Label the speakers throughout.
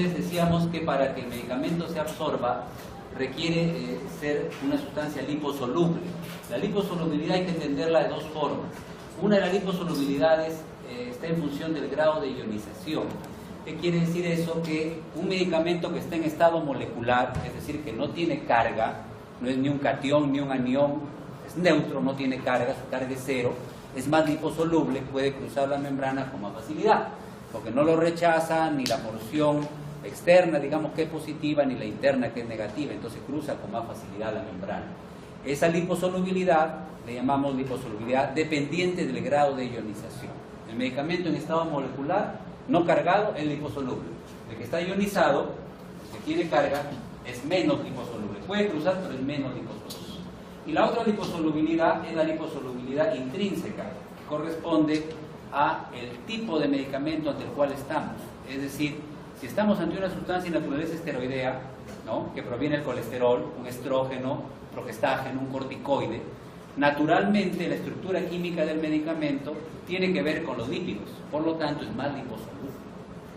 Speaker 1: Entonces decíamos que para que el medicamento se absorba requiere ser una sustancia liposoluble. La liposolubilidad hay que entenderla de dos formas. Una de las liposolubilidades está en función del grado de ionización. ¿Qué quiere decir eso? Que un medicamento que está en estado molecular, es decir, que no tiene carga, no es ni un catión ni un anión, es neutro, no tiene carga, su carga es cero, es más liposoluble, puede cruzar la membrana con más facilidad, porque no lo rechaza ni la porción externa, digamos, que es positiva, ni la interna, que es negativa, entonces cruza con más facilidad la membrana. Esa liposolubilidad le llamamos liposolubilidad dependiente del grado de ionización. El medicamento en estado molecular no cargado es liposoluble. El que está ionizado, el que tiene carga, es menos liposoluble. Puede cruzar, pero es menos liposoluble. Y la otra liposolubilidad es la liposolubilidad intrínseca, que corresponde a el tipo de medicamento ante el cual estamos. Es decir, si estamos ante una sustancia de naturaleza esteroidea, ¿no?, que proviene del colesterol, un estrógeno, progestágeno, un corticoide, naturalmente la estructura química del medicamento tiene que ver con los lípidos, por lo tanto es más liposoluble.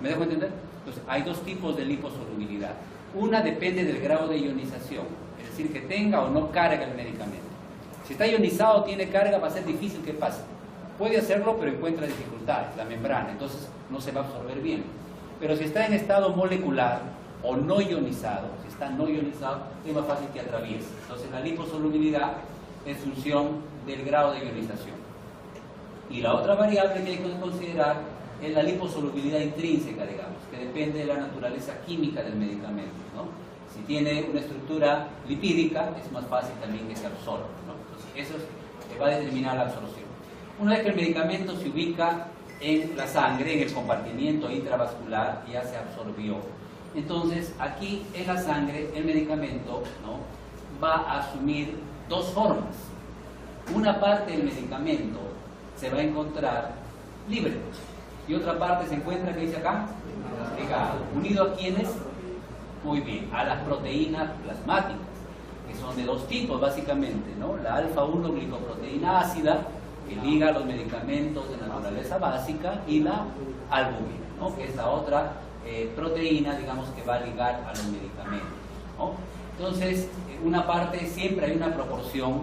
Speaker 1: ¿Me dejo entender? Entonces hay dos tipos de liposolubilidad. Una depende del grado de ionización, es decir, que tenga o no carga el medicamento. Si está ionizado o tiene carga, va a ser difícil que pase. Puede hacerlo, pero encuentra dificultades, la membrana, entonces no se va a absorber bien. Pero si está en estado molecular o no ionizado, si está no ionizado, es más fácil que atraviese. Entonces la liposolubilidad es función del grado de ionización. Y la otra variable que hay que considerar es la liposolubilidad intrínseca, digamos, que depende de la naturaleza química del medicamento, ¿no? Si tiene una estructura lipídica, es más fácil también que se absorba, ¿no? Entonces eso va a determinar la absorción. Una vez que el medicamento se ubica en la sangre, en el compartimiento intravascular, ya se absorbió. Entonces aquí en la sangre el medicamento, ¿no?, va a asumir dos formas. Una parte del medicamento se va a encontrar libre y otra parte se encuentra, ¿qué dice acá? Ligado. ¿Unido a quiénes? Muy bien, a las proteínas plasmáticas, que son de dos tipos básicamente, ¿no? La alfa-1 glicoproteína ácida, que liga a los medicamentos de naturaleza básica, y la albúmina, ¿no?, que es la otra proteína, digamos, que va a ligar a los medicamentos, ¿no? Entonces, una parte, siempre hay una proporción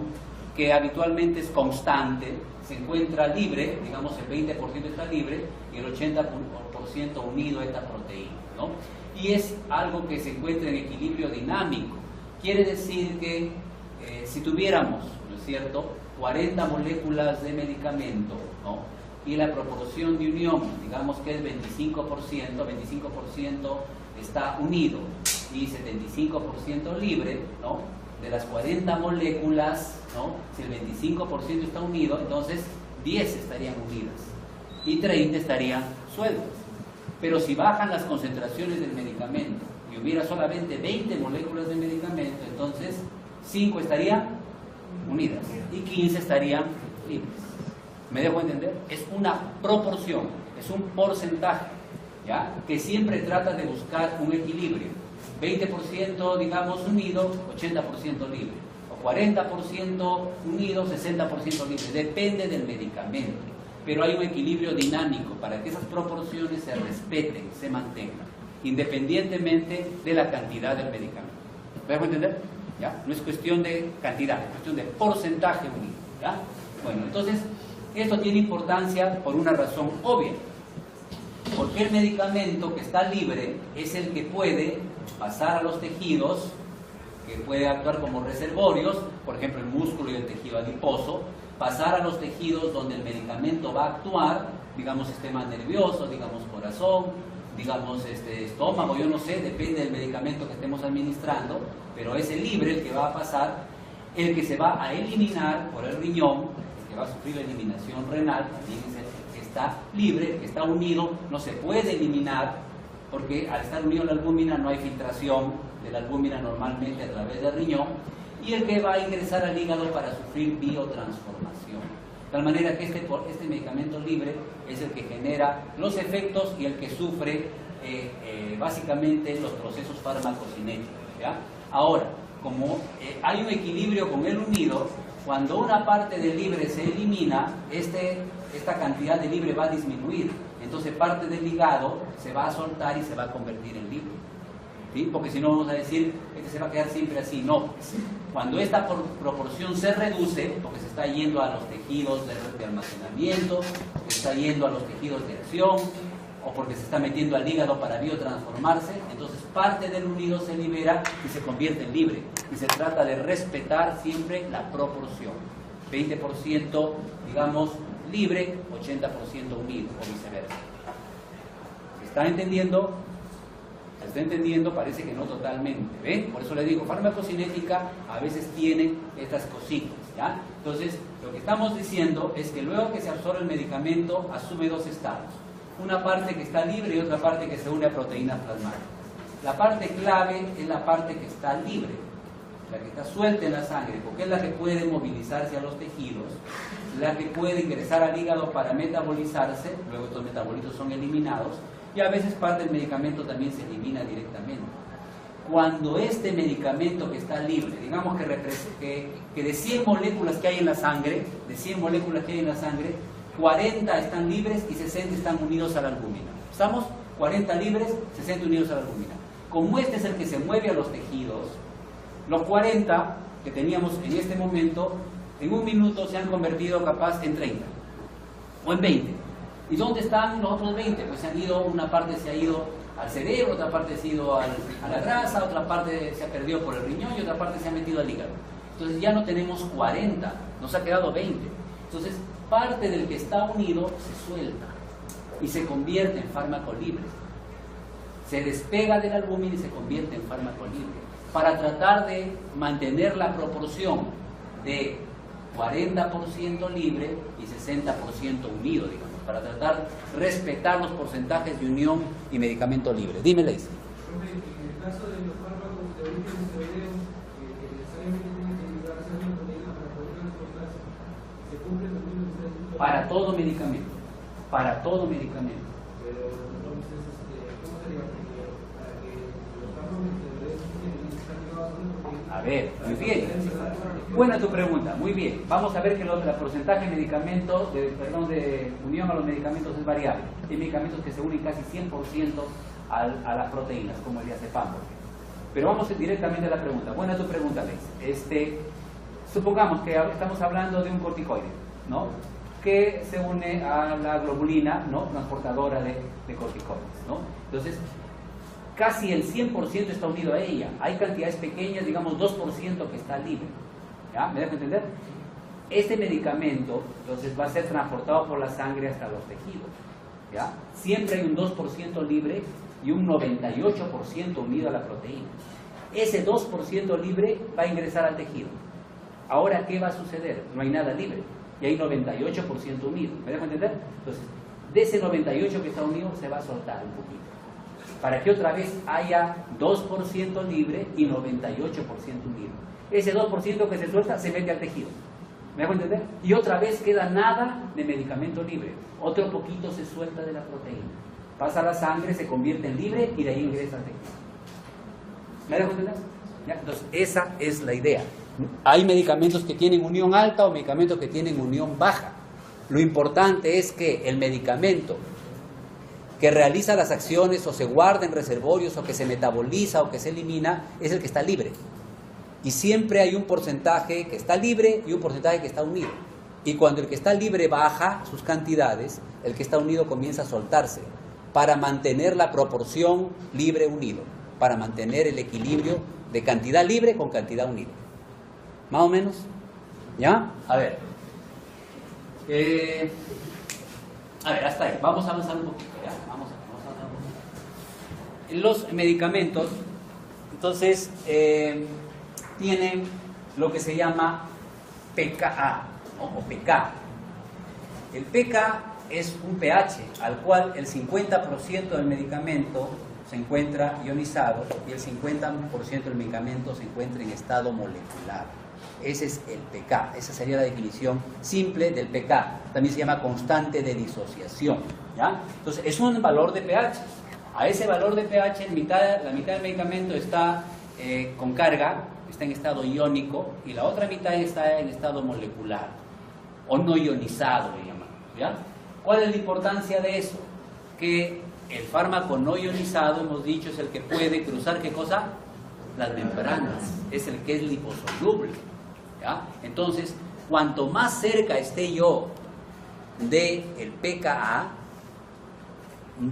Speaker 1: que habitualmente es constante, se encuentra libre, digamos el 20% está libre y el 80% unido a esta proteína, ¿no? Y es algo que se encuentra en equilibrio dinámico. Quiere decir que si tuviéramos, ¿no es cierto?, 40 moléculas de medicamento, ¿no?, y la proporción de unión, digamos que es 25% está unido y 75% libre, ¿no?, de las 40 moléculas, ¿no?, si el 25% está unido, entonces 10 estarían unidas y 30 estarían sueltas. Pero si bajan las concentraciones del medicamento y hubiera solamente 20 moléculas de medicamento, entonces 5 estarían unidas y 15 estarían libres. ¿Me dejo entender? Es una proporción, es un porcentaje, ¿ya?, que siempre trata de buscar un equilibrio. 20% digamos unido, 80% libre, o 40% unido, 60% libre, depende del medicamento, pero hay un equilibrio dinámico para que esas proporciones se respeten, se mantengan, independientemente de la cantidad del medicamento. ¿Me dejo entender? ¿Ya? No es cuestión de cantidad, es cuestión de porcentaje unido, ¿ya? Bueno, entonces esto tiene importancia por una razón obvia, porque el medicamento que está libre es el que puede pasar a los tejidos, que puede actuar como reservorios, por ejemplo el músculo y el tejido adiposo, pasar a los tejidos donde el medicamento va a actuar, digamos sistema nervioso, digamos corazón, digamos estómago, yo no sé, depende del medicamento que estemos administrando, pero es el libre el que va a pasar, el que se va a eliminar por el riñón, el que va a sufrir la eliminación renal, también es el que está libre, el que está unido, no se puede eliminar, porque al estar unido a la albúmina no hay filtración de la albúmina normalmente a través del riñón, y el que va a ingresar al hígado para sufrir biotransformación. De tal manera que este medicamento libre es el que genera los efectos y el que sufre básicamente los procesos farmacocinéticos, ¿ya? Ahora, como hay un equilibrio con el unido, cuando una parte del libre se elimina, esta cantidad de libre va a disminuir. entonces parte del hígado se va a soltar y se va a convertir en libre. ¿Sí? Porque si no vamos a decir que se va a quedar siempre así. No, cuando esta proporción se reduce, porque se está yendo a los tejidos de almacenamiento, se está yendo a los tejidos de acción, o porque se está metiendo al hígado para biotransformarse, entonces parte del unido se libera y se convierte en libre. Y se trata de respetar siempre la proporción. 20% digamos libre, 80% unido, o viceversa. ¿Está entendiendo? ¿Se está entendiendo? Parece que no totalmente. ¿Ven? Por eso le digo, farmacocinética a veces tiene estas cositas, ¿ya? Entonces, lo que estamos diciendo es que luego que se absorbe el medicamento, asume dos estados. Una parte que está libre y otra parte que se une a proteínas plasmáticas. La parte clave es la parte que está libre, la que está suelta en la sangre, porque es la que puede movilizarse a los tejidos, la que puede ingresar al hígado para metabolizarse, luego estos metabolitos son eliminados, y a veces parte del medicamento también se elimina directamente. Cuando este medicamento que está libre, digamos que de 100 moléculas que hay en la sangre, 40 están libres y 60 están unidos a la albúmina. ¿Estamos? 40 libres, 60 unidos a la albúmina. Como este es el que se mueve a los tejidos, los 40 que teníamos en este momento, en un minuto se han convertido capaz en 30 o en 20. ¿Y dónde están los otros 20? Pues se han ido, una parte se ha ido al cerebro, otra parte se ha ido a la grasa, otra parte se ha perdido por el riñón y otra parte se ha metido al hígado. Entonces ya no tenemos 40, nos ha quedado 20. Entonces parte del que está unido se suelta y se convierte en fármaco libre. Se despega del albúmina y se convierte en fármaco libre. Para tratar de mantener la proporción de 40% libre y 60% unido, digamos, para tratar de respetar los porcentajes de unión y medicamento libre. Dime, Leis.
Speaker 2: En el caso de los fármacos de origen esteroideo, que necesariamente tienen que liberarse una proteína para poder transportarse, ¿se cumplen los mismos requisitos?
Speaker 1: Para todo medicamento. Para todo medicamento.
Speaker 2: Pero entonces, ¿cómo sería? Para que los fármacos esteroideos tienen que estar ligados a una proteína.
Speaker 1: A ver, muy bien. Buena tu pregunta, muy bien. Vamos a ver que el porcentaje de medicamento, de unión a los medicamentos es variable. Hay medicamentos que se unen casi 100% a las proteínas, como el diazepam. Pero vamos directamente a la pregunta. Buena tu pregunta, Leis. Supongamos que estamos hablando de un corticoide, ¿no? Que se une a la globulina, ¿no? Transportadora de corticoides, ¿no? Entonces, casi el 100% está unido a ella. Hay cantidades pequeñas, digamos 2% que está libre. ¿Ya? ¿Me dejo entender? Este medicamento, entonces, va a ser transportado por la sangre hasta los tejidos. ¿Ya? Siempre hay un 2% libre y un 98% unido a la proteína. Ese 2% libre va a ingresar al tejido. Ahora, ¿qué va a suceder? No hay nada libre y hay 98% unido. ¿Me dejo entender? Entonces, de ese 98% que está unido, se va a soltar un poquito, para que otra vez haya 2% libre y 98% unido. Ese 2% que se suelta se mete al tejido. ¿Me hago entender? Y otra vez queda nada de medicamento libre. Otro poquito se suelta de la proteína. Pasa a la sangre, se convierte en libre y de ahí ingresa al tejido. ¿Me hago entender? ¿Ya? Entonces, esa es la idea. Hay medicamentos que tienen unión alta o medicamentos que tienen unión baja. Lo importante es que el medicamento que realiza las acciones o se guarda en reservorios o que se metaboliza o que se elimina es el que está libre. Y siempre hay un porcentaje que está libre y un porcentaje que está unido. Y cuando el que está libre baja sus cantidades, el que está unido comienza a soltarse para mantener la proporción libre-unido, para mantener el equilibrio de cantidad libre con cantidad unida. ¿Más o menos? ¿Ya? A ver, hasta ahí. Vamos a avanzar un poquito. ¿Ya? Vamos a avanzar un poquito. Los medicamentos, entonces, tienen lo que se llama pKa, ¿no? O pK. El pK es un pH al cual el 50% del medicamento se encuentra ionizado y el 50% del medicamento se encuentra en estado molecular. Ese es el pK, esa sería la definición simple del pK. También se llama constante de disociación, ¿ya? Entonces es un valor de pH. A ese valor de pH la mitad del medicamento está con carga, está en estado iónico, y la otra mitad está en estado molecular o no ionizado, le llaman, ¿ya? ¿Cuál es la importancia de eso? que el fármaco no ionizado, hemos dicho, es el que puede cruzar, ¿qué cosa? Las membranas, es el que es liposoluble, ¿ya? Entonces, cuanto más cerca esté yo del pKa,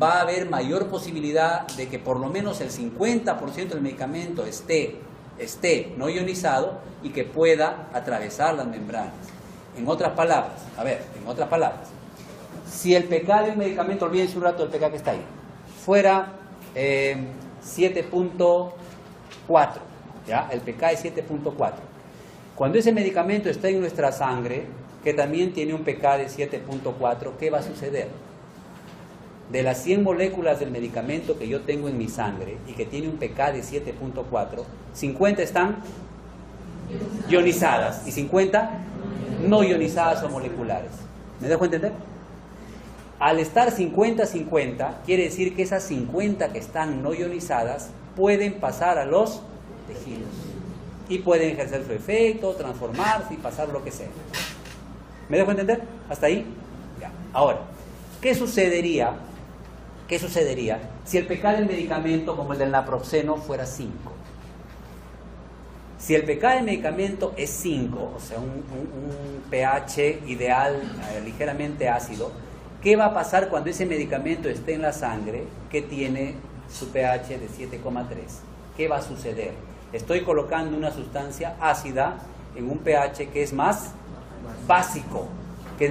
Speaker 1: va a haber mayor posibilidad de que por lo menos el 50% del medicamento esté no ionizado y que pueda atravesar las membranas. En otras palabras, si el pK de un medicamento, olvídense un rato del pK que está ahí, fuera 7.4, ¿ya? El pK es 7.4. Cuando ese medicamento está en nuestra sangre, que también tiene un pK de 7.4, ¿qué va a suceder? De las 100 moléculas del medicamento que yo tengo en mi sangre y que tiene un pK de 7.4, 50 están ionizadas y 50 no ionizadas o moleculares. ¿Me dejo entender? Al estar 50-50, quiere decir que esas 50 que están no ionizadas pueden pasar a los tejidos y pueden ejercer su efecto, transformarse y pasar lo que sea. ¿Me dejo entender? ¿Hasta ahí? Ya. Ahora, ¿qué sucedería si el pK del medicamento, como el del naproxeno, fuera 5? Si el pK del medicamento es 5, o sea, un pH ideal ligeramente ácido, ¿qué va a pasar cuando ese medicamento esté en la sangre que tiene su pH de 7,3? ¿Qué va a suceder? Estoy colocando una sustancia ácida en un pH que es más básico, que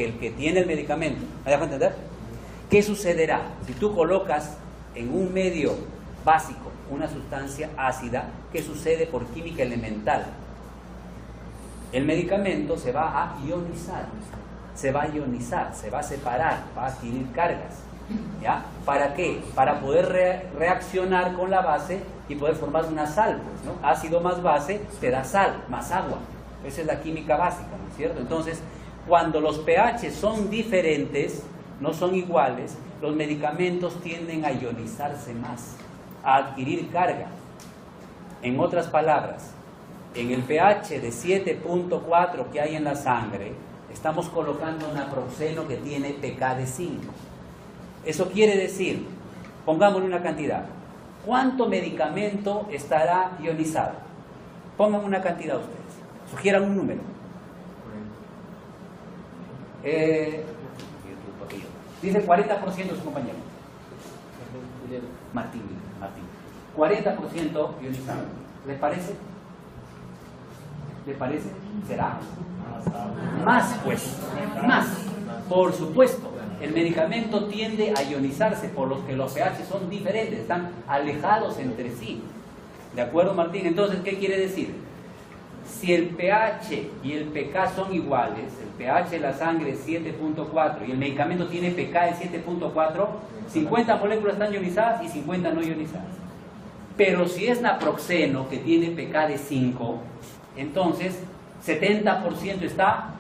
Speaker 1: el que tiene el medicamento. ¿Me dejo entender? ¿Qué sucederá si tú colocas en un medio básico una sustancia ácida? ¿Qué sucede por química elemental? El medicamento se va a ionizar, se va a separar, va a adquirir cargas. ¿Ya? ¿Para qué? Para poder reaccionar con la base y poder formar una sal, pues, ¿no? Ácido más base te da sal, más agua. Esa es la química básica, ¿no es cierto? Entonces, cuando los pH son diferentes, no son iguales, los medicamentos tienden a ionizarse más, a adquirir carga. En otras palabras, en el pH de 7.4 que hay en la sangre, estamos colocando naproxeno que tiene pK de 5. Eso quiere decir, pongámosle una cantidad, ¿cuánto medicamento estará ionizado? Pongan una cantidad ustedes, sugieran un número. Dice 40% su compañero. Martín. 40% ionizado. ¿Les parece? ¿Les parece? ¿Será? Más, pues. Más. Por supuesto. El medicamento tiende a ionizarse por los que los pH son diferentes, están alejados entre sí. ¿De acuerdo, Martín? Entonces, ¿qué quiere decir? Si el pH y el pK son iguales, el pH de la sangre es 7.4 y el medicamento tiene pK de 7.4, 50 moléculas están ionizadas y 50 no ionizadas. Pero si es naproxeno, que tiene pK de 5, entonces 70% está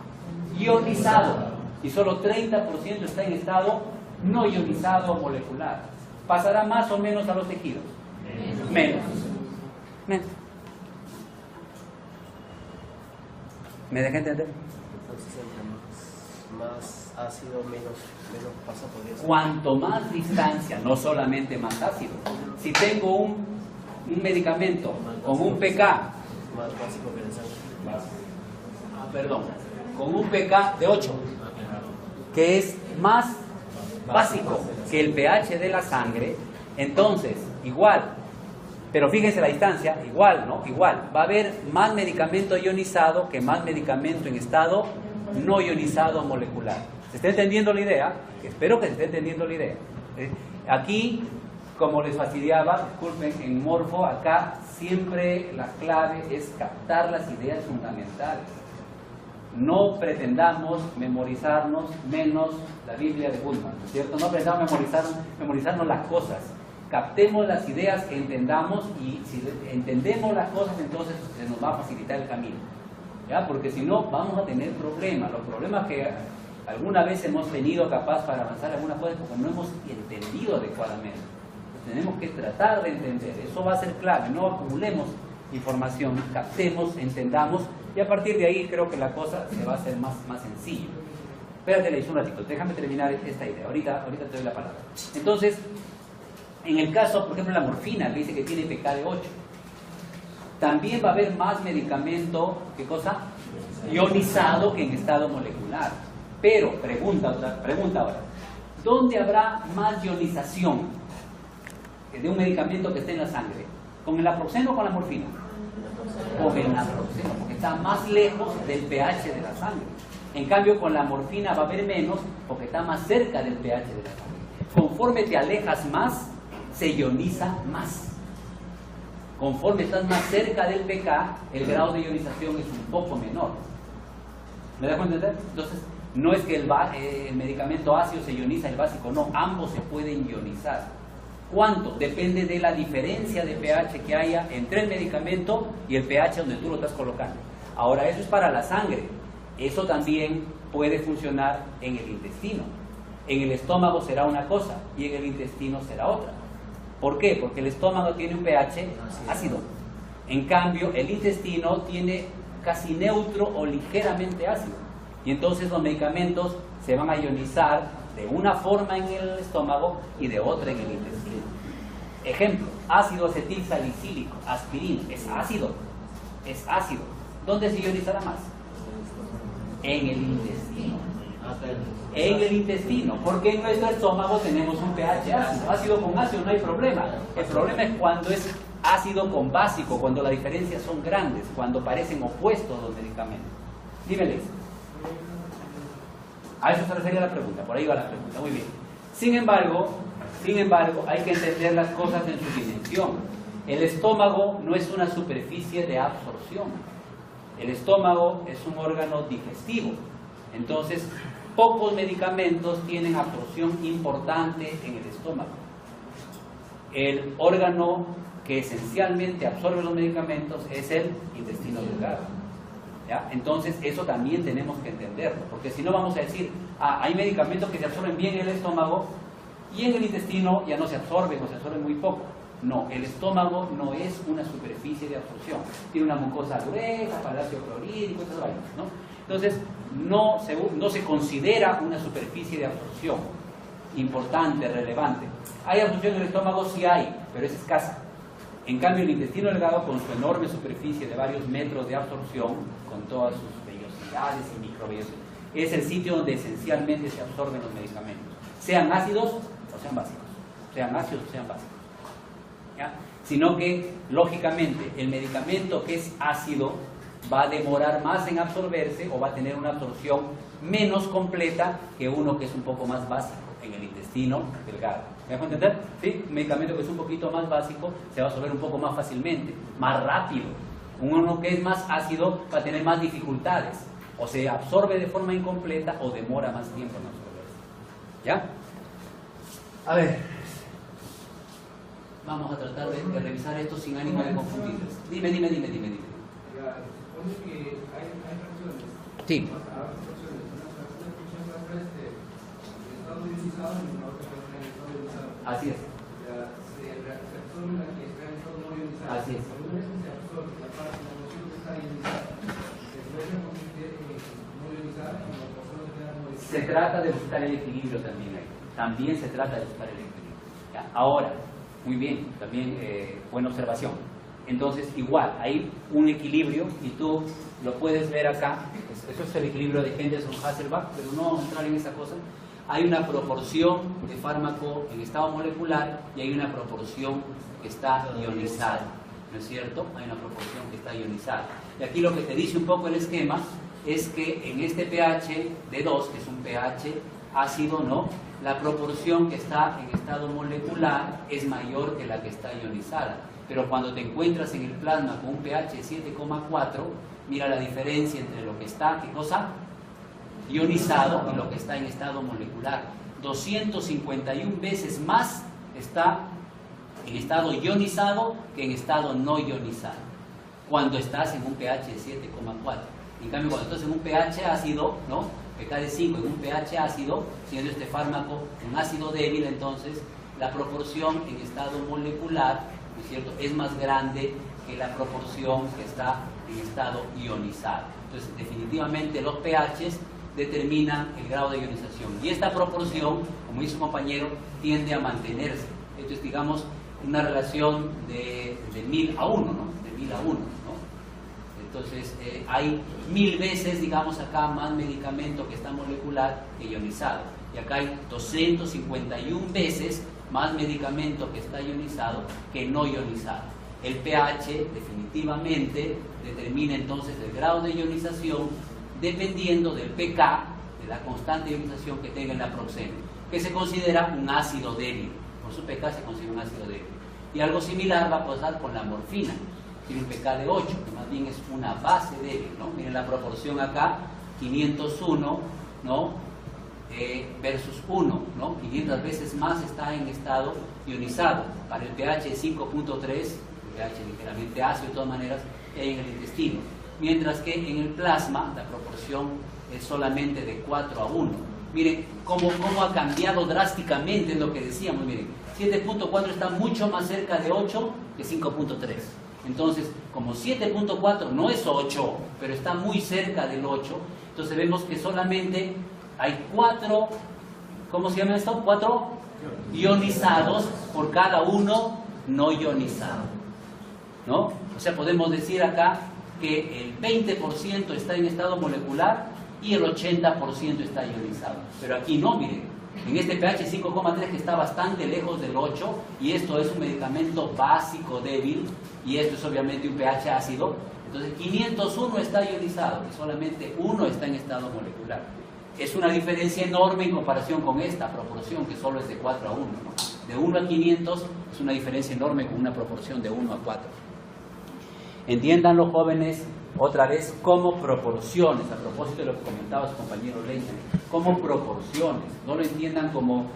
Speaker 1: ionizado y solo 30% está en estado no ionizado o molecular. ¿Pasará más o menos a los tejidos? Menos. ¿Me dejé entender?
Speaker 3: Entonces, entre más ácido, menos pasa por eso.
Speaker 1: Cuanto más distancia, no solamente más ácido. Si tengo un medicamento con un pK,
Speaker 3: Más básico que el sangre.
Speaker 1: con un pK de 8, que es más básico que el pH de la sangre, entonces, igual, pero fíjense la distancia, igual, ¿no? Igual, va a haber más medicamento ionizado que más medicamento en estado no ionizado molecular. ¿Se está entendiendo la idea? Espero que se esté entendiendo la idea. Aquí, como les fastidiaba, disculpen, en Morfo, acá siempre la clave es captar las ideas fundamentales. No pretendamos memorizarnos menos la Biblia de Bullman, ¿no es cierto? No pretendamos memorizarnos las cosas. Captemos las ideas que entendamos y si entendemos las cosas, entonces se nos va a facilitar el camino, ¿ya? Porque si no, vamos a tener problemas. Los problemas que alguna vez hemos tenido capaz para avanzar algunas cosas porque no hemos entendido adecuadamente. Tenemos que tratar de entender, eso va a ser clave. No acumulemos información, captemos, entendamos y a partir de ahí creo que la cosa se va a hacer más sencilla. Espérate, le hice un ratito, déjame terminar esta idea, ahorita te doy la palabra. Entonces, en el caso, por ejemplo, la morfina, que dice que tiene pK de 8, también va a haber más medicamento, ¿qué cosa? Ionizado que en estado molecular. Pero, pregunta ahora, ¿dónde habrá más ionización de un medicamento que esté en la sangre? ¿Con el naproxeno o con la morfina? Con el naproxeno, porque está más lejos del pH de la sangre. En cambio, con la morfina va a haber menos, porque está más cerca del pH de la sangre. Conforme te alejas más, se ioniza más. Conforme estás más cerca del pK, el grado de ionización es un poco menor. ¿Me da cuenta? Entonces, no es que el medicamento ácido se ioniza, el básico no, ambos se pueden ionizar. ¿Cuánto? Depende de la diferencia de pH que haya entre el medicamento y el pH donde tú lo estás colocando. Ahora, eso es para la sangre. Eso también puede funcionar en el intestino. En el estómago será una cosa y en el intestino será otra. ¿Por qué? Porque el estómago tiene un pH ácido. En cambio, el intestino tiene casi neutro o ligeramente ácido. Y entonces los medicamentos se van a ionizar de una forma en el estómago y de otra en el intestino. Ejemplo, ácido acetil salicílico, aspirina, es ácido. Es ácido. ¿Dónde se ionizará más? En el intestino. En el intestino, porque en nuestro estómago tenemos un pH ácido. Ácido con ácido no hay problema. El problema es cuando es ácido con básico, cuando las diferencias son grandes, cuando parecen opuestos los medicamentos. Dímeles. A eso se refería la pregunta, por ahí va la pregunta, muy bien. Sin embargo, hay que entender las cosas en su dimensión. El estómago no es una superficie de absorción. El estómago es un órgano digestivo. Entonces, pocos medicamentos tienen absorción importante en el estómago. El órgano que esencialmente absorbe los medicamentos es el intestino delgado. ¿Ya? Entonces, eso también tenemos que entenderlo, porque si no vamos a decir, hay medicamentos que se absorben bien en el estómago y en el intestino ya no se absorben o se absorben muy poco. No, el estómago no es una superficie de absorción. Tiene una mucosa gruesa, palacio clorhídrico, esas vainas, ¿no? Entonces, no se considera una superficie de absorción importante, relevante. ¿Hay absorción en el estómago? Sí hay, pero es escasa. En cambio, el intestino delgado, con su enorme superficie de varios metros de absorción, con todas sus vellosidades y microvellosidades, es el sitio donde esencialmente se absorben los medicamentos, sean ácidos o sean básicos, sean ácidos o sean básicos. ¿Ya? Sino que, lógicamente, el medicamento que es ácido va a demorar más en absorberse o va a tener una absorción menos completa que uno que es un poco más básico en el intestino delgado. ¿Me dejo entender? ¿Sí? Un medicamento que es un poquito más básico se va a absorber un poco más fácilmente, más rápido. Uno que es más ácido va a tener más dificultades. O se absorbe de forma incompleta o demora más tiempo en absorberse. ¿Ya? A ver. Vamos a tratar de revisar esto sin ánimo de confundirles. Dime.
Speaker 2: Ya, supone que hay fracciones.
Speaker 1: Sí.
Speaker 2: Una fracción va a estar en estado ionizado y una otra fracción en estado ionizado.
Speaker 1: Así es.
Speaker 2: Se absorbe la que está en estado no ionizado.
Speaker 1: Así es.
Speaker 2: Cuando una vez que se absorbe la parte de la moción que está ionizada, se vuelve a convertir en no ionizada y la persona queda no ionizada.
Speaker 1: Se trata de buscar el equilibrio también ahí. También se trata de buscar el equilibrio. ¿Ya? Ahora, muy bien, también buena observación. Entonces, igual, hay un equilibrio y tú lo puedes ver acá. Eso es el equilibrio de Henderson-Hasselbalch, pero no vamos a entrar en esa cosa. Hay una proporción de fármaco en estado molecular y hay una proporción que está ionizada, ¿no es cierto? Hay una proporción que está ionizada. Y aquí lo que te dice un poco el esquema es que en este pH de 2, que es un pH ácido, ¿no?, la proporción que está en estado molecular es mayor que la que está ionizada. Pero cuando te encuentras en el plasma con un pH 7,4, mira la diferencia entre lo que está, ¿qué cosa?, ionizado y lo que está en estado molecular. 251 veces más está en estado ionizado que en estado no ionizado, cuando estás en un pH de 7,4. En cambio, cuando estás en un pH ácido, ¿no?, pK de 5 en un pH ácido, siendo este fármaco un ácido débil, entonces la proporción en estado molecular, ¿no es cierto?, es más grande que la proporción que está en estado ionizado. Entonces, definitivamente los pHs determinan el grado de ionización. Y esta proporción, como dice su compañero, tiende a mantenerse. Esto es, digamos, una relación de 1000 a 1, ¿no? De 1000 a 1, ¿no? Entonces, hay 1000 veces, digamos, acá más medicamento que está molecular que ionizado. Y acá hay 251 veces más medicamento que está ionizado que no ionizado. El pH definitivamente determina entonces el grado de ionización dependiendo del pK, de la constante de ionización que tenga en la proxenio, que se considera un ácido débil. Por su pK se considera un ácido débil. Y algo similar va a pasar con la morfina. Tiene un pK de 8, que más bien es una base débil, ¿no? Miren la proporción acá, 501, ¿no? Versus 1, ¿no? 500 veces más está en estado ionizado. Para el pH 5.3, pH ligeramente ácido de todas maneras, en el intestino. Mientras que en el plasma la proporción es solamente de 4 a 1. Miren cómo ha cambiado drásticamente, es lo que decíamos. Miren, 7.4 está mucho más cerca de 8 que 5.3. Entonces, como 7.4 no es 8, pero está muy cerca del 8, entonces vemos que solamente hay 4, ¿cómo se llama esto? 4 ionizados por cada uno no ionizado, ¿no? O sea, podemos decir acá que el 20% está en estado molecular y el 80% está ionizado. Pero aquí no, miren, en este pH 5,3 que está bastante lejos del 8, y esto es un medicamento básico débil, y esto es obviamente un pH ácido, entonces 501 está ionizado y solamente 1 está en estado molecular. Es una diferencia enorme en comparación con esta proporción que solo es de 4 a 1, ¿no? De 1 a 500 es una diferencia enorme con una proporción de 1 a 4. Entiendan los jóvenes otra vez como proporciones, a propósito de lo que comentaba su compañero Leiter, como proporciones, no lo entiendan como,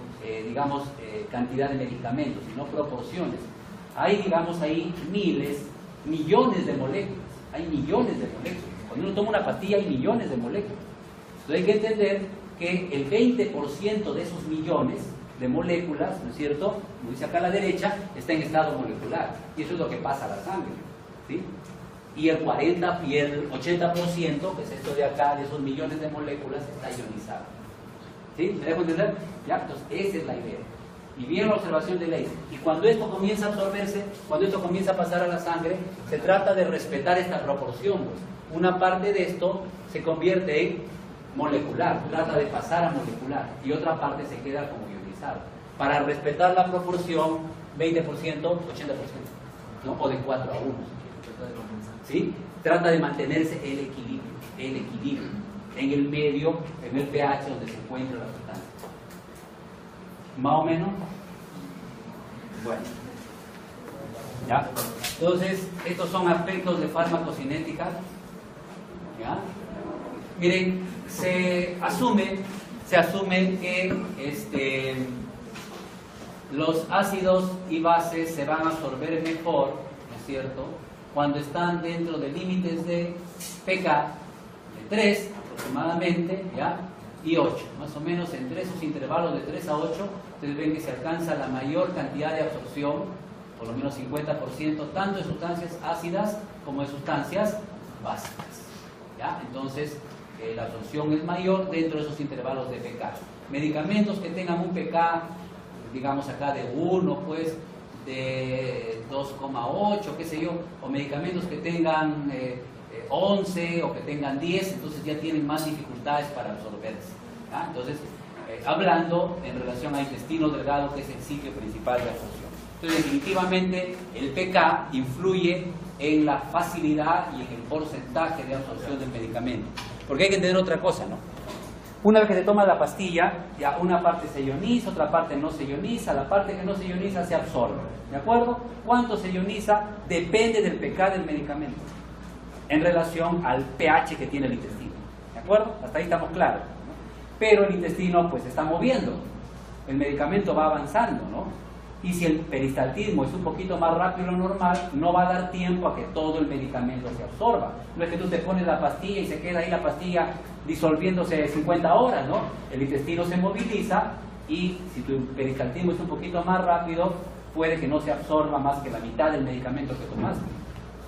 Speaker 1: digamos, cantidad de medicamentos, sino proporciones. Hay, digamos, ahí miles, millones de moléculas, hay millones de moléculas. Cuando uno toma una pastilla hay millones de moléculas. Entonces hay que entender que el 20% de esos millones de moléculas, ¿no es cierto?, como dice acá a la derecha, está en estado molecular, y eso es lo que pasa a la sangre, ¿sí? Y el 40 y el 80%, que es esto de acá, de esos millones de moléculas, está ionizado. ¿Sí? ¿Me dejo entender? Ya, entonces esa es la idea. Y bien la observación de Leiter. Y cuando esto comienza a absorberse, cuando esto comienza a pasar a la sangre, se trata de respetar esta proporción, pues. Una parte de esto se convierte en molecular, trata de pasar a molecular, y otra parte se queda como ionizado. Para respetar la proporción, 20%, 80%, ¿no? O de 4 a 1. ¿Sí? Trata de mantenerse el equilibrio en el medio, en el pH donde se encuentra la sustancia. ¿Más o menos? Bueno. ¿Ya? Entonces, estos son aspectos de farmacocinética. ¿Ya? Miren, se asume que los ácidos y bases se van a absorber mejor, ¿no es cierto?, cuando están dentro de límites de pK de 3 aproximadamente, ¿ya?, y 8, más o menos entre esos intervalos de 3 a 8, ustedes ven que se alcanza la mayor cantidad de absorción, por lo menos 50%, tanto de sustancias ácidas como de sustancias básicas, ¿ya? Entonces, la absorción es mayor dentro de esos intervalos de pK. Medicamentos que tengan un pK, digamos acá de 1, pues, de 2,8, qué sé yo, o medicamentos que tengan 11 o que tengan 10, entonces ya tienen más dificultades para absorberse, ¿ya? Entonces, hablando en relación al intestino delgado, que es el sitio principal de absorción. Entonces, definitivamente, el pK influye en la facilidad y en el porcentaje de absorción del medicamento. Porque hay que entender otra cosa, ¿no? Una vez que se toma la pastilla, ya una parte se ioniza, otra parte no se ioniza, la parte que no se ioniza se absorbe, ¿de acuerdo? ¿Cuánto se ioniza? Depende del pK del medicamento en relación al pH que tiene el intestino, ¿de acuerdo? Hasta ahí estamos claros, ¿no? Pero el intestino pues se está moviendo, el medicamento va avanzando, ¿no? Y si el peristaltismo es un poquito más rápido de lo normal, no va a dar tiempo a que todo el medicamento se absorba. No es que tú te pones la pastilla y se queda ahí la pastilla disolviéndose 50 horas, ¿no? El intestino se moviliza y si tu peristaltismo es un poquito más rápido, puede que no se absorba más que la mitad del medicamento que tomaste.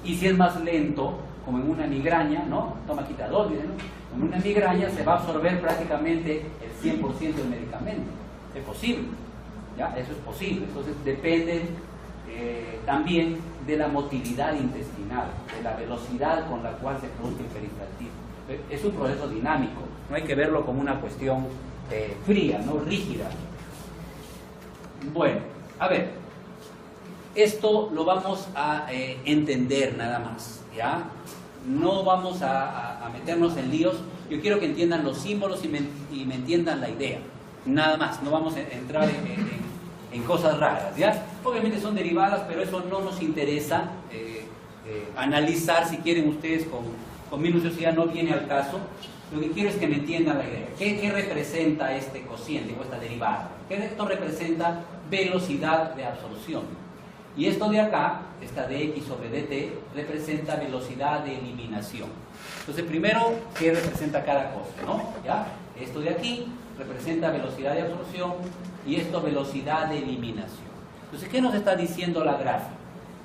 Speaker 1: Y si es más lento, como en una migraña, ¿no? Toma quitadol, ¿no? En una migraña se va a absorber prácticamente el 100% del medicamento. Es posible, ¿ya? Eso es posible. Entonces depende también de la motilidad intestinal, de la velocidad con la cual se produce el peristaltismo. Es un proceso dinámico, no hay que verlo como una cuestión fría, no rígida. Bueno, a ver, esto lo vamos a entender nada más, ¿ya? No vamos a meternos en líos. Yo quiero que entiendan los símbolos y me entiendan la idea, nada más. No vamos a entrar en cosas raras, ¿ya? Obviamente son derivadas, pero eso no nos interesa analizar. Si quieren ustedes con minuciosidad, no viene al caso. Lo que quiero es que me entiendan la idea. ¿Qué representa este cociente o esta derivada? Esto representa velocidad de absorción. Y esto de acá, esta dx sobre dt, representa velocidad de eliminación. Entonces, primero, ¿qué representa cada cosa? ¿No? ¿Ya? Esto de aquí representa velocidad de absorción y esto velocidad de eliminación. Entonces, ¿qué nos está diciendo la gráfica?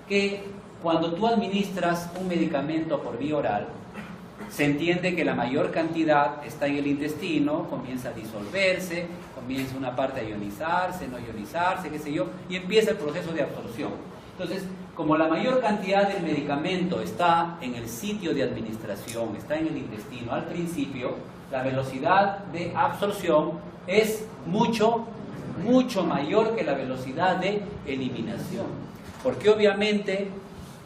Speaker 1: Que cuando tú administras un medicamento por vía oral, se entiende que la mayor cantidad está en el intestino, comienza a disolverse, comienza una parte a ionizarse, no ionizarse, qué sé yo, y empieza el proceso de absorción. Entonces, como la mayor cantidad del medicamento está en el sitio de administración, está en el intestino al principio, la velocidad de absorción es mucho mayor que la velocidad de eliminación. Porque obviamente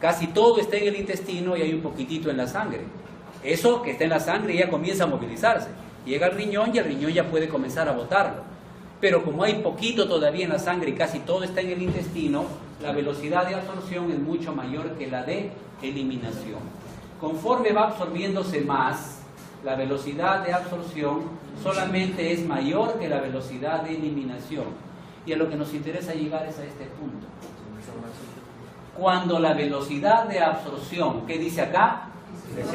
Speaker 1: casi todo está en el intestino y hay un poquitito en la sangre. Eso que está en la sangre ya comienza a movilizarse. Llega al riñón y el riñón ya puede comenzar a botarlo. Pero como hay poquito todavía en la sangre y casi todo está en el intestino, la velocidad de absorción es mucho mayor que la de eliminación. Conforme va absorbiéndose más, la velocidad de absorción solamente es mayor que la velocidad de eliminación. Y a lo que nos interesa llegar es a este punto. Cuando la velocidad de absorción, ¿qué dice acá?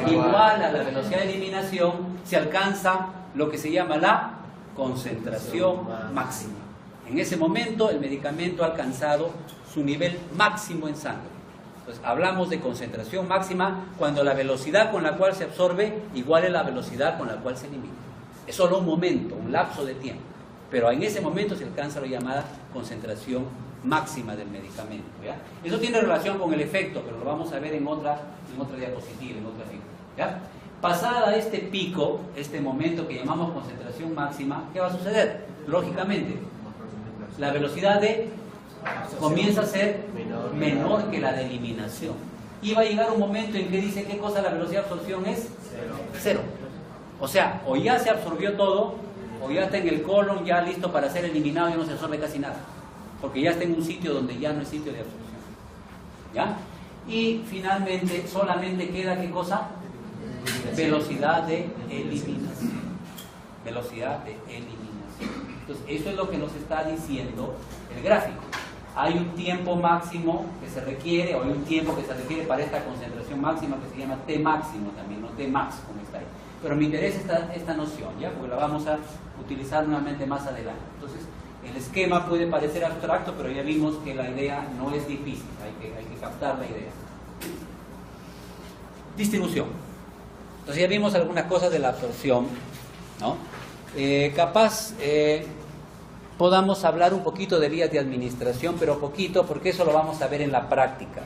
Speaker 1: Igual a la velocidad de eliminación, se alcanza lo que se llama la concentración máxima. En ese momento el medicamento ha alcanzado su nivel máximo en sangre. Entonces hablamos de concentración máxima cuando la velocidad con la cual se absorbe igual a la velocidad con la cual se elimina. Es solo un momento, un lapso de tiempo, pero en ese momento se alcanza la llamada concentración máxima del medicamento, ¿ya? Eso tiene relación con el efecto, pero lo vamos a ver en otra diapositiva, en otra figura, ¿ya? Pasada este pico, este momento que llamamos concentración máxima, ¿qué va a suceder? Lógicamente, la velocidad comienza a ser menor que la de eliminación. Y va a llegar un momento en que dice, ¿qué cosa la velocidad de absorción es? Cero. O sea, o ya se absorbió todo, o ya está en el colon, ya listo para ser eliminado y no se absorbe casi nada. Porque ya está en un sitio donde ya no es sitio de absorción, ¿ya? Y finalmente solamente queda, ¿qué cosa? Velocidad de eliminación. Velocidad de eliminación. Entonces, eso es lo que nos está diciendo el gráfico. Hay un tiempo máximo que se requiere, o hay un tiempo que se requiere para esta concentración máxima que se llama T máximo también, no T max como está ahí. Pero me interesa esta noción, ¿ya? Porque la vamos a utilizar nuevamente más adelante. Entonces, el esquema puede parecer abstracto, pero ya vimos que la idea no es difícil, hay que captar la idea. Distribución. Entonces ya vimos algunas cosas de la absorción, ¿no? Podamos hablar un poquito de vías de administración, pero poquito, porque eso lo vamos a ver en la práctica.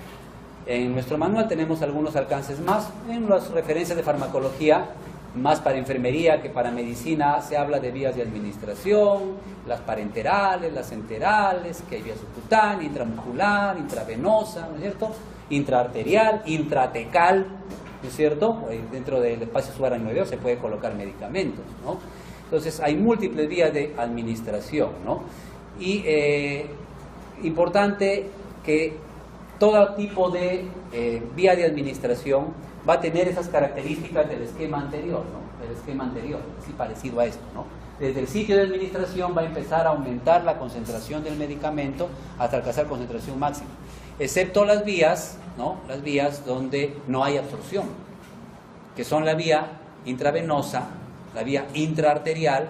Speaker 1: En nuestro manual tenemos algunos alcances más. En las referencias de farmacología, más para enfermería que para medicina, se habla de vías de administración, las parenterales, las enterales, que hay vía subcutánea, intramuscular, intravenosa, ¿no es cierto? Intraarterial, intratecal, ¿no es cierto? Dentro del espacio subaracnoideo se puede colocar medicamentos, ¿no? Entonces hay múltiples vías de administración, ¿no? Y importante que todo tipo de vía de administración va a tener esas características del esquema anterior, ¿no? Del esquema anterior, así parecido a esto, ¿no? Desde el sitio de administración va a empezar a aumentar la concentración del medicamento hasta alcanzar concentración máxima, excepto las vías, ¿no? Las vías donde no hay absorción, que son la vía intravenosa, la vía intraarterial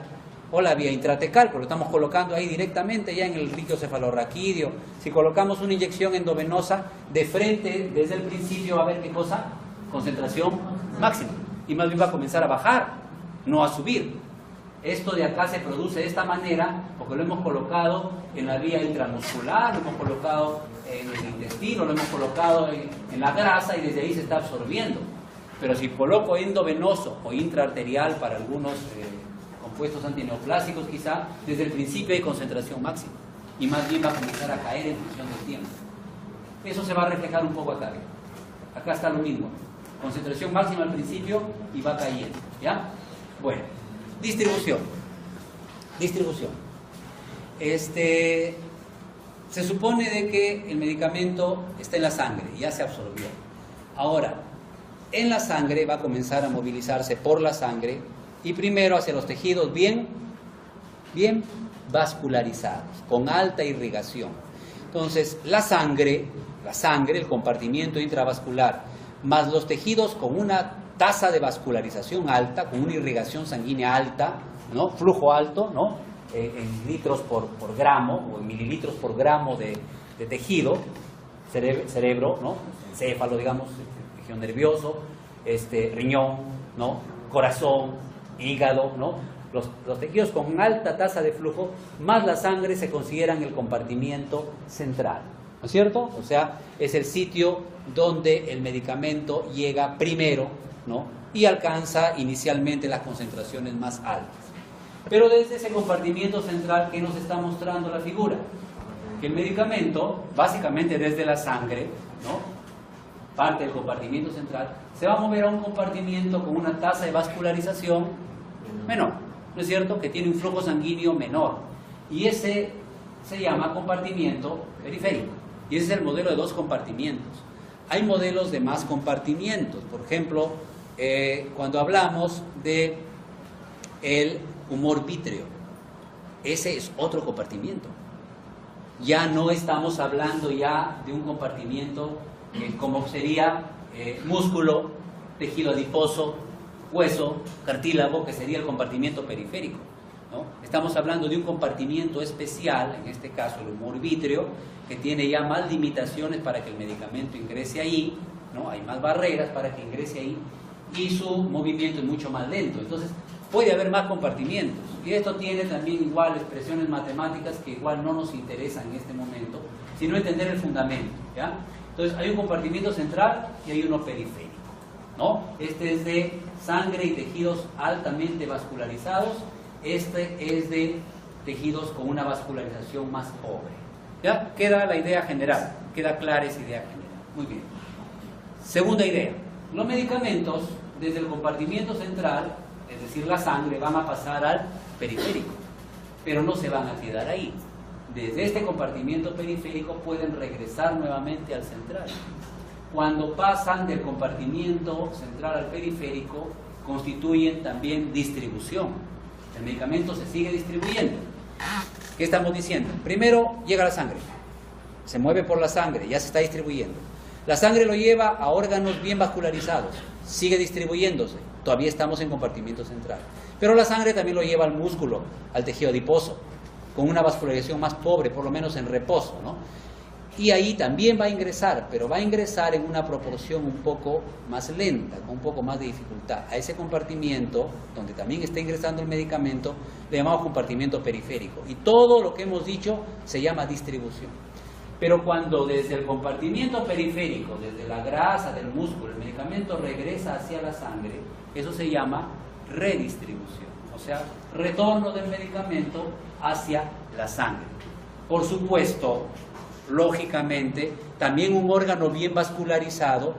Speaker 1: o la vía intratecal, porque lo estamos colocando ahí directamente ya en el líquido cefalorraquídeo. Si colocamos una inyección endovenosa de frente, desde el principio va a haber ¿qué cosa? concentración máxima. Y más bien va a comenzar a bajar, no a subir. Esto de acá se produce de esta manera porque lo hemos colocado en la vía intramuscular, lo hemos colocado en el intestino, lo hemos colocado en la grasa y desde ahí se está absorbiendo. Pero si coloco endovenoso o intraarterial para algunos compuestos antineoplásicos quizá, desde el principio hay concentración máxima y más bien va a comenzar a caer en función del tiempo. Eso se va a reflejar un poco acá. Acá está lo mismo, concentración máxima al principio y va cayendo, ¿ya? Bueno, distribución. Se supone de que el medicamento está en la sangre, ya se absorbió. Ahora, en la sangre va a comenzar a movilizarse por la sangre y primero hacia los tejidos bien vascularizados, con alta irrigación. Entonces, la sangre, el compartimiento intravascular, más los tejidos con una tasa de vascularización alta, con una irrigación sanguínea alta, ¿no? Flujo alto, ¿no? En litros por gramo o en mililitros por gramo de tejido, cerebro, ¿no? Encéfalo, digamos, tejido nervioso, riñón, ¿no? Corazón, hígado, ¿no? Los tejidos con alta tasa de flujo más la sangre se consideran el compartimiento central, ¿no es cierto? O sea, es el sitio donde el medicamento llega primero, ¿no? Y alcanza inicialmente las concentraciones más altas. Pero desde ese compartimiento central, ¿qué nos está mostrando la figura? Que el medicamento, básicamente desde la sangre, ¿no? Parte del compartimiento central, se va a mover a un compartimiento con una tasa de vascularización menor, ¿no es cierto? Que tiene un flujo sanguíneo menor. Y ese se llama compartimiento periférico. Y ese es el modelo de 2 compartimientos. Hay modelos de más compartimientos. Por ejemplo, cuando hablamos de el humor vítreo, ese es otro compartimiento. Ya no estamos hablando ya de un compartimiento como sería músculo, tejido adiposo, hueso, cartílago, que sería el compartimiento periférico, ¿no? Estamos hablando de un compartimiento especial, en este caso el humor vítreo, que tiene ya más limitaciones para que el medicamento ingrese ahí, ¿no? Hay más barreras para que ingrese ahí y su movimiento es mucho más lento. Entonces puede haber más compartimientos y esto tiene también igual expresiones matemáticas que igual no nos interesan en este momento, sino entender el fundamento, ¿ya? Entonces hay un compartimiento central y hay uno periférico, ¿no? Este es de sangre y tejidos altamente vascularizados, este es de tejidos con una vascularización más pobre. ¿Ya? Queda la idea general, queda clara esa idea general. Muy bien. Segunda idea, los medicamentos desde el compartimiento central, es decir, la sangre, van a pasar al periférico, pero no se van a quedar ahí. Desde este compartimiento periférico pueden regresar nuevamente al central. Cuando pasan del compartimiento central al periférico, constituyen también distribución. El medicamento se sigue distribuyendo. ¿Qué estamos diciendo? Primero llega la sangre, se mueve por la sangre, ya se está distribuyendo. La sangre lo lleva a órganos bien vascularizados, sigue distribuyéndose, todavía estamos en compartimiento central. Pero la sangre también lo lleva al músculo, al tejido adiposo, con una vascularización más pobre, por lo menos en reposo, ¿no? Y ahí también va a ingresar, pero va a ingresar en una proporción un poco más lenta, con un poco más de dificultad. A ese compartimiento, donde también está ingresando el medicamento, le llamamos compartimiento periférico. Y todo lo que hemos dicho se llama distribución. Pero cuando desde el compartimiento periférico, desde la grasa del músculo, el medicamento regresa hacia la sangre, eso se llama redistribución. O sea, retorno del medicamento hacia la sangre. Por supuesto, lógicamente, también un órgano bien vascularizado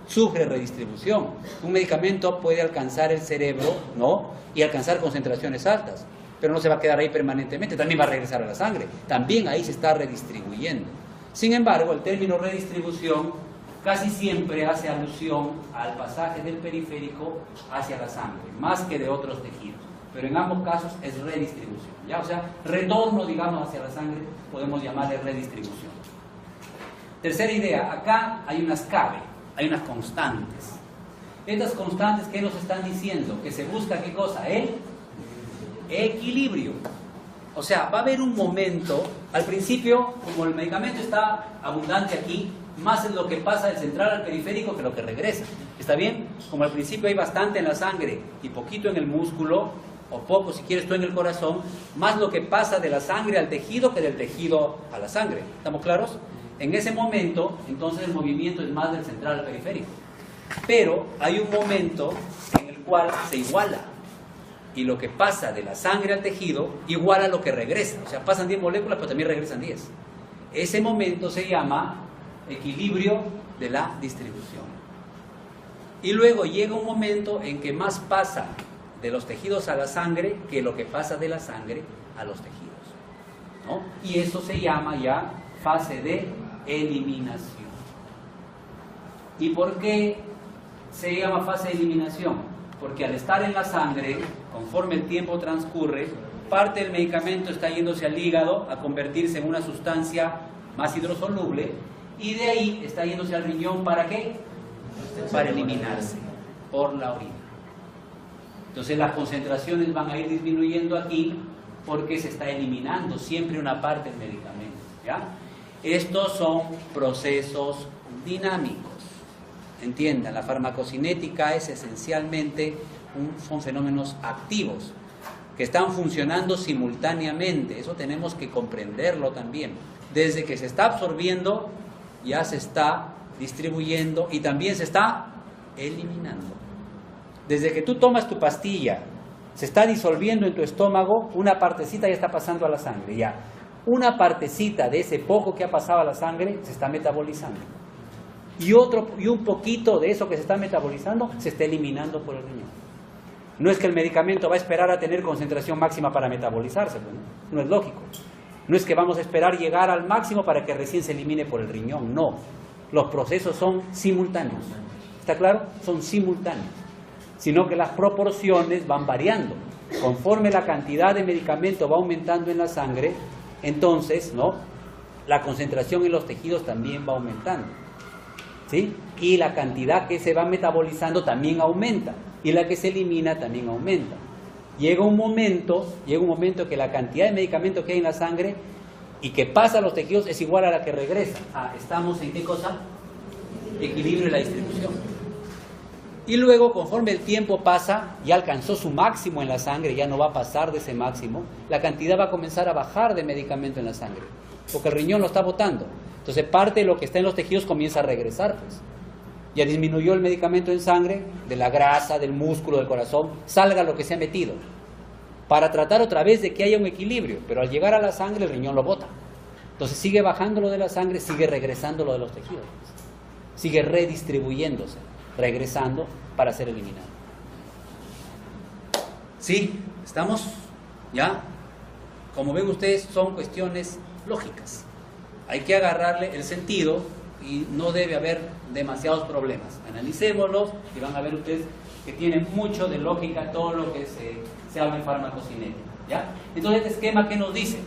Speaker 1: sufre redistribución. Un medicamento puede alcanzar el cerebro, ¿no? Y alcanzar concentraciones altas, pero no se va a quedar ahí permanentemente, también va a regresar a la sangre. También ahí se está redistribuyendo. Sin embargo, el término redistribución casi siempre hace alusión al pasaje del periférico hacia la sangre, más que de otros tejidos. Pero en ambos casos es redistribución, ¿ya? O sea, retorno, digamos, hacia la sangre, podemos llamarle redistribución. Tercera idea, acá hay unas cabe, hay unas constantes. Estas constantes, ¿qué nos están diciendo? Que se busca, ¿qué cosa? El equilibrio. O sea, va a haber un momento, al principio, como el medicamento está abundante aquí, más es lo que pasa del central al periférico que lo que regresa. ¿Está bien? Como al principio hay bastante en la sangre y poquito en el músculo, o poco si quieres tú en el corazón, más lo que pasa de la sangre al tejido que del tejido a la sangre. ¿Estamos claros? En ese momento, entonces el movimiento es más del central al periférico. Pero hay un momento en el cual se iguala. Y lo que pasa de la sangre al tejido iguala lo que regresa. O sea, pasan 10 moléculas, pero también regresan 10. Ese momento se llama equilibrio de la distribución. Y luego llega un momento en que más pasa de los tejidos a la sangre que lo que pasa de la sangre a los tejidos, ¿no? Y eso se llama ya fase de eliminación. ¿Y por qué se llama fase de eliminación? Porque al estar en la sangre, conforme el tiempo transcurre, parte del medicamento está yéndose al hígado a convertirse en una sustancia más hidrosoluble y de ahí está yéndose al riñón. ¿Para qué? Para eliminarse por la orina. Entonces las concentraciones van a ir disminuyendo aquí porque se está eliminando siempre una parte del medicamento, ¿ya? Estos son procesos dinámicos. Entiendan, la farmacocinética es esencialmente son fenómenos activos que están funcionando simultáneamente. Eso tenemos que comprenderlo también. Desde que se está absorbiendo, ya se está distribuyendo y también se está eliminando. Desde que tú tomas tu pastilla, se está disolviendo en tu estómago, una partecita ya está pasando a la sangre. Ya, una partecita de ese poco que ha pasado a la sangre se está metabolizando. Y un poquito de eso que se está metabolizando se está eliminando por el riñón. No es que el medicamento va a esperar a tener concentración máxima para metabolizarse, ¿no? No es lógico. No es que vamos a esperar llegar al máximo para que recién se elimine por el riñón, no. Los procesos son simultáneos. ¿Está claro? Son simultáneos. Sino que las proporciones van variando. Conforme la cantidad de medicamento va aumentando en la sangre, entonces, ¿no?, la concentración en los tejidos también va aumentando. ¿Sí? Y la cantidad que se va metabolizando también aumenta. Y la que se elimina también aumenta. Llega un momento que la cantidad de medicamento que hay en la sangre y que pasa a los tejidos es igual a la que regresa. ¿Estamos en qué cosa? Equilibrio de la distribución. Y luego, conforme el tiempo pasa, ya alcanzó su máximo en la sangre, ya no va a pasar de ese máximo, la cantidad va a comenzar a bajar de medicamento en la sangre, porque el riñón lo está botando. Entonces parte de lo que está en los tejidos comienza a regresar, pues. Ya disminuyó el medicamento en sangre, de la grasa, del músculo, del corazón, salga lo que se ha metido, para tratar otra vez de que haya un equilibrio, pero al llegar a la sangre el riñón lo bota. Entonces sigue bajando lo de la sangre, sigue regresando lo de los tejidos, sigue redistribuyéndose, regresando para ser eliminado. ¿Sí? ¿Estamos? ¿Ya? Como ven ustedes, son cuestiones lógicas. Hay que agarrarle el sentido y no debe haber demasiados problemas. Analicémoslos y van a ver ustedes que tiene mucho de lógica todo lo que se habla en farmacocinética, ¿ya? Entonces, este esquema, ¿qué nos dice?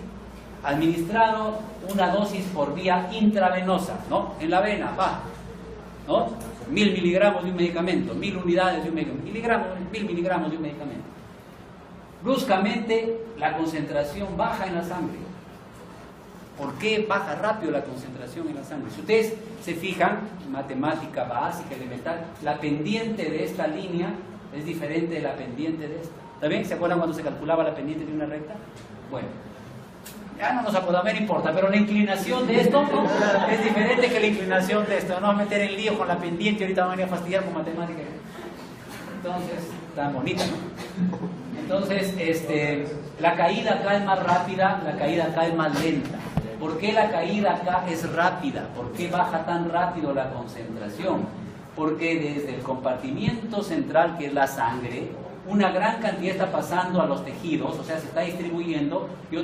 Speaker 1: Administrado una dosis por vía intravenosa, ¿no? En la vena, va, ¿no? 1000 miligramos de un medicamento, 1000 unidades de un medicamento, 1000 miligramos de un medicamento. Bruscamente la concentración baja en la sangre. ¿Por qué baja rápido la concentración en la sangre? Si ustedes se fijan, matemática básica, elemental, la pendiente de esta línea es diferente de la pendiente de esta. ¿Está bien? ¿Se acuerdan cuando se calculaba la pendiente de una recta? Bueno, ya no nos acordamos, no importa, pero la inclinación de esto, ¿no?, es diferente que la inclinación de esto. No vamos a meter en lío con la pendiente, ahorita van a fastidiar con matemática. Entonces, tan bonita, ¿no? Entonces, la caída acá es más rápida, la caída acá es más lenta. ¿Por qué la caída acá es rápida? ¿Por qué baja tan rápido la concentración? Porque desde el compartimiento central, que es la sangre, una gran cantidad está pasando a los tejidos, o sea, se está distribuyendo, y